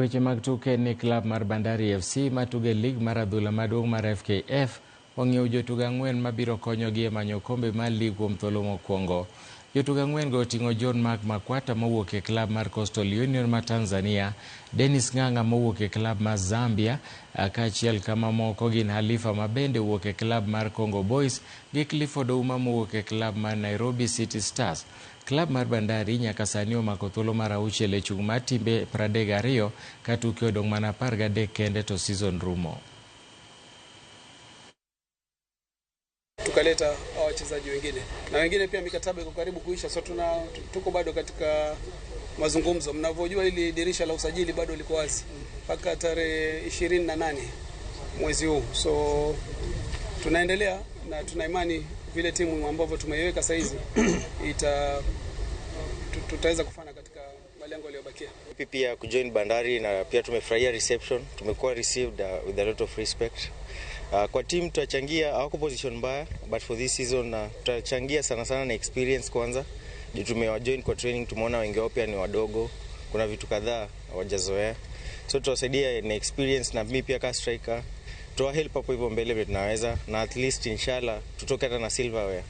Weche mag tuke ni klab mar Bandari FC matuge lig mar adhula maduong' mar FKF ong'iewo jotugo ang'wen mabiro konyogi e manyo kombe mar lig kuom thuolo mokwongo. Jotugo ang'wen go oting'o John Mark Makwata mowuok e klab mar Coastal Union ma Tanzania, Dennis Ng'ang'a mowuok e klab mar Zambia, kaachiel ka mamoko gin Halifa mabende owuok e klab mar Congo Boys gi Clifford Ouma mowuok e klab mar Nairobi City Stars. Klab mar Bandari nyaka sani omako thuolo mar 6 e chung' mar timbe 32 ka tuke odong' mana 13 kende to season rumo. Tukaleta wachezaji wengine na wengine pia mikataba iko karibu kuisha, so tuko bado katika mazungumzo. Mnavyojua ili dirisha la usajili bado liko wazi mpaka tarehe 28 mwezi huu, so tunaendelea na tuna imani vile timu ambavyo tumeiweka sasa hizi tutaweza kufanya katika malengo yaliyobakia. Pia kujoin Bandari na pia tumefurahia reception, tumekuwa received with a lot of respect. Kwa team tutachangia, hawako position mbaya, but for this season tutachangia sana na experience kwanza. Ndio tumewajoin kwa training, tumeona wengi wao pia ni wadogo, kuna vitu kadhaa hawajazoea. So tutawasaidia na experience, na mimi pia kama striker tuwa help hapo hivyo mbele vile tunaweza, na at least inshallah tutoke hata na silverware.